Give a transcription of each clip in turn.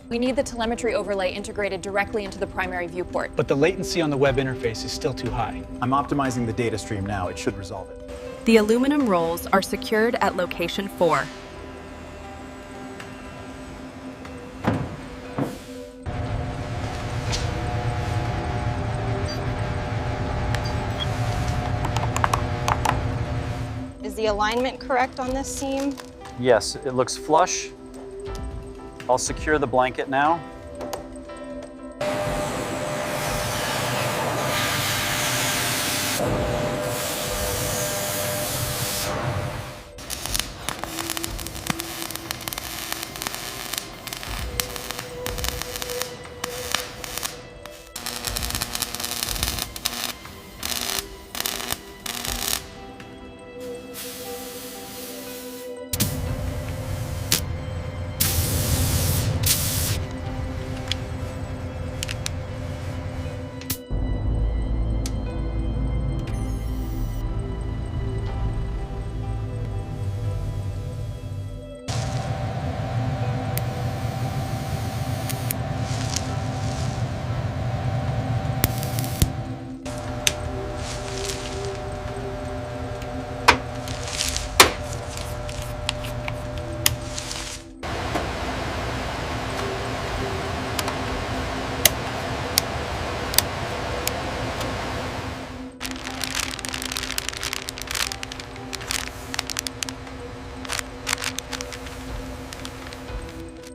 We need the telemetry overlay integrated directly into the primary viewport. But the latency on the web interface is still too high. I'm optimizing the data stream now. It should resolve it. The aluminum rolls are secured at location 4. Is the alignment correct on this seam? Yes, it looks flush. I'll secure the blanket now.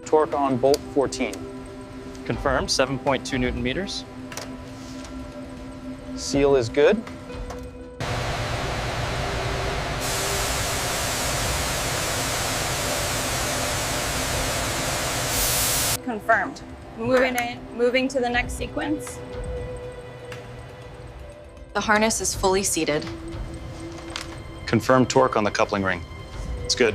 Torque on bolt 14. Confirmed, 7.2 Newton meters. Seal is good. Confirmed. Moving to the next sequence. The harness is fully seated. Confirmed torque on the coupling ring. It's good.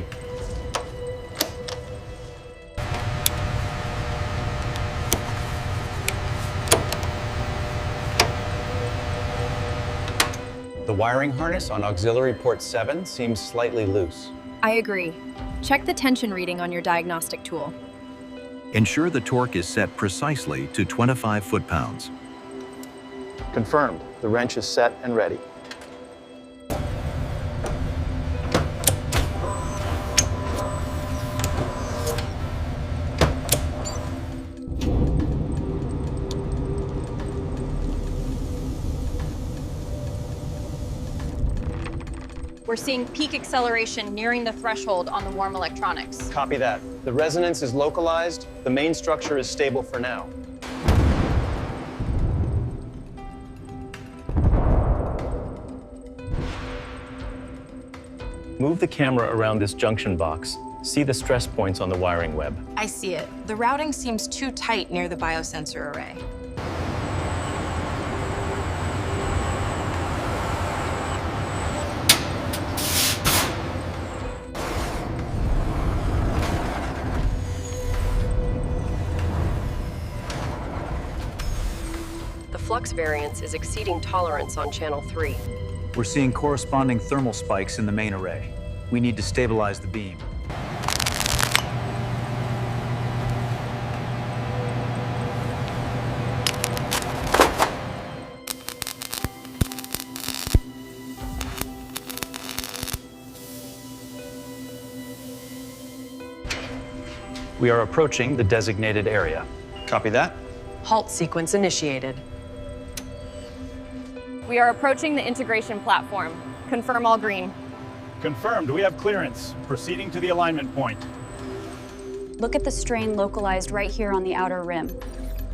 The wiring harness on auxiliary port 7 seems slightly loose. I agree. Check the tension reading on your diagnostic tool. Ensure the torque is set precisely to 25 foot-pounds. Confirmed. The wrench is set and ready. We're seeing peak acceleration nearing the threshold on the warm electronics. Copy that. The resonance is localized. The main structure is stable for now. Move the camera around this junction box. See the stress points on the wiring web. I see it. The routing seems too tight near the biosensor array. The flux variance is exceeding tolerance on channel 3. We're seeing corresponding thermal spikes in the main array. We need to stabilize the beam. We are approaching the designated area. Copy that. Halt sequence initiated. We are approaching the integration platform. Confirm all green. Confirmed. We have clearance. Proceeding to the alignment point. Look at the strain localized right here on the outer rim.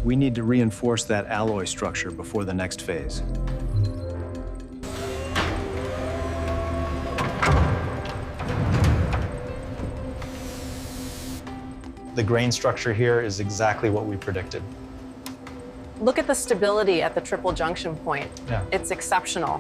We need to reinforce that alloy structure before the next phase. The grain structure here is exactly what we predicted. Look at the stability at the triple junction point. Yeah. It's exceptional.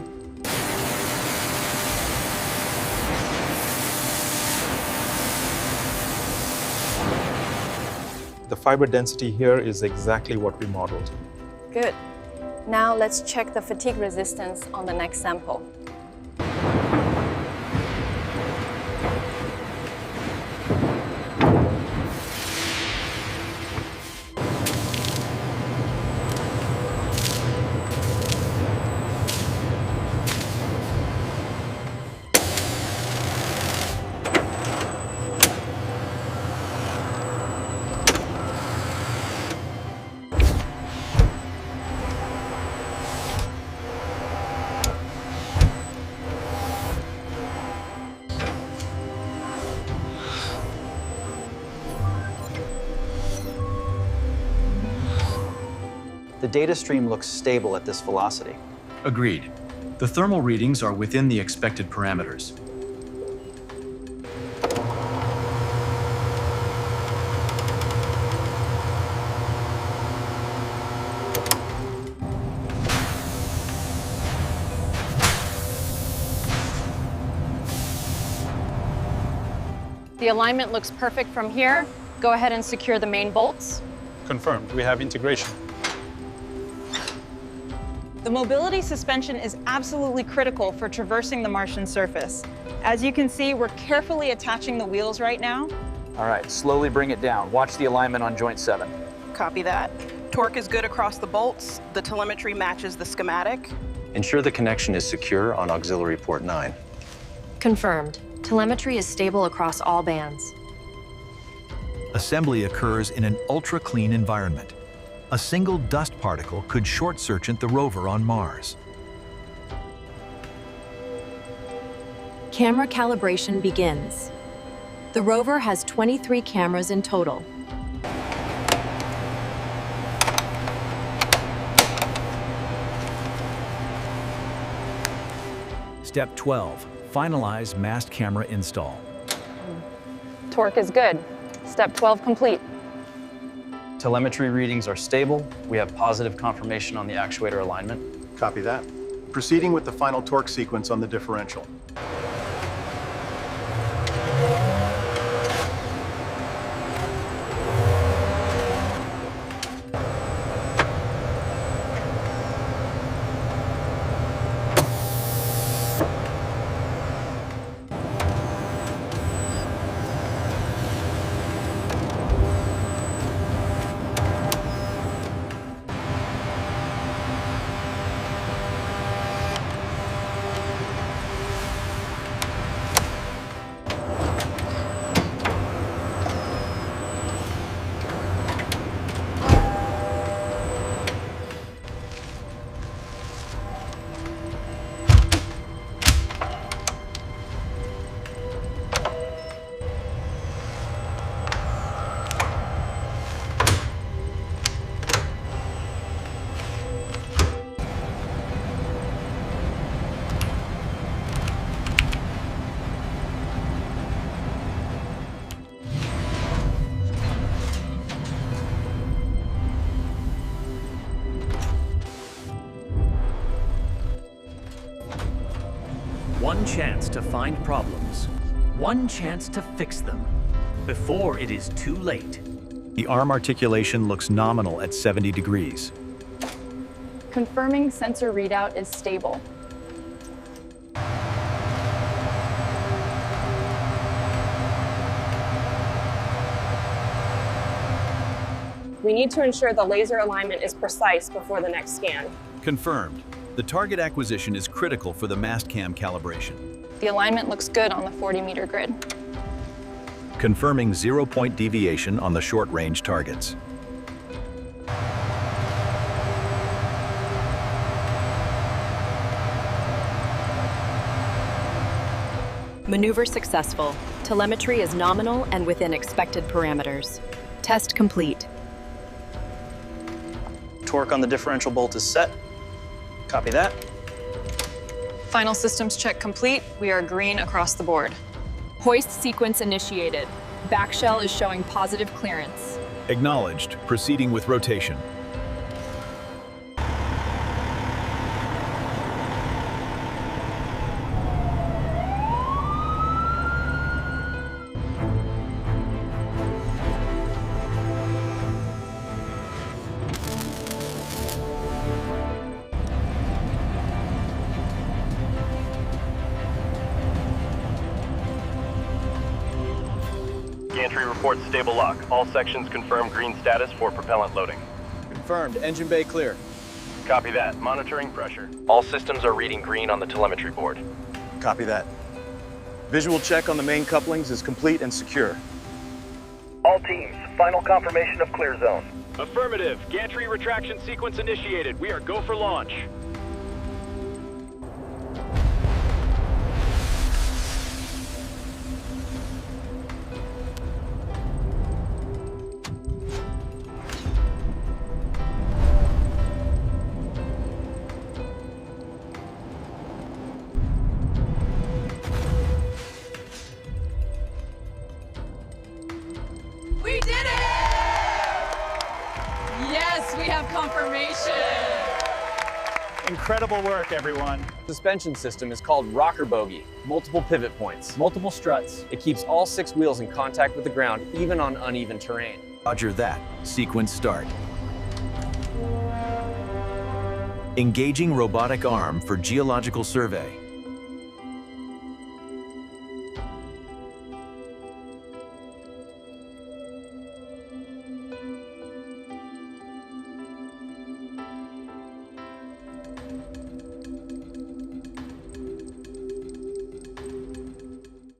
The fiber density here is exactly what we modeled. Good. Now let's check the fatigue resistance on the next sample. The data stream looks stable at this velocity. Agreed. The thermal readings are within the expected parameters. The alignment looks perfect from here. Go ahead and secure the main bolts. Confirmed. We have integration. The mobility suspension is absolutely critical for traversing the Martian surface. As you can see, we're carefully attaching the wheels right now. All right, slowly bring it down. Watch the alignment on joint 7. Copy that. Torque is good across the bolts. The telemetry matches the schematic. Ensure the connection is secure on auxiliary port 9. Confirmed. Telemetry is stable across all bands. Assembly occurs in an ultra-clean environment. A single dust particle could short-circuit the rover on Mars. Camera calibration begins. The rover has 23 cameras in total. Step 12. Finalize mast camera install. Torque is good. Step 12 complete. Telemetry readings are stable. We have positive confirmation on the actuator alignment. Copy that. Proceeding with the final torque sequence on the differential. One chance to find problems. One chance to fix them. Before it is too late. The arm articulation looks nominal at 70 degrees. Confirming sensor readout is stable. We need to ensure the laser alignment is precise before the next scan. Confirmed. The target acquisition is critical for the mast cam calibration. The alignment looks good on the 40-meter grid. Confirming 0-point deviation on the short-range targets. Maneuver successful. Telemetry is nominal and within expected parameters. Test complete. Torque on the differential bolt is set. Copy that. Final systems check complete. We are green across the board. Hoist sequence initiated. Back shell is showing positive clearance. Acknowledged. Proceeding with rotation. Gantry reports stable lock. All sections confirm green status for propellant loading. Confirmed. Engine bay clear. Copy that. Monitoring pressure. All systems are reading green on the telemetry board. Copy that. Visual check on the main couplings is complete and secure. All teams, final confirmation of clear zone. Affirmative. Gantry retraction sequence initiated. We are go for launch. Incredible work, everyone. Suspension system is called rocker bogie. Multiple pivot points. Multiple struts. It keeps all 6 wheels in contact with the ground, even on uneven terrain. Roger that. Sequence start. Engaging robotic arm for geological survey.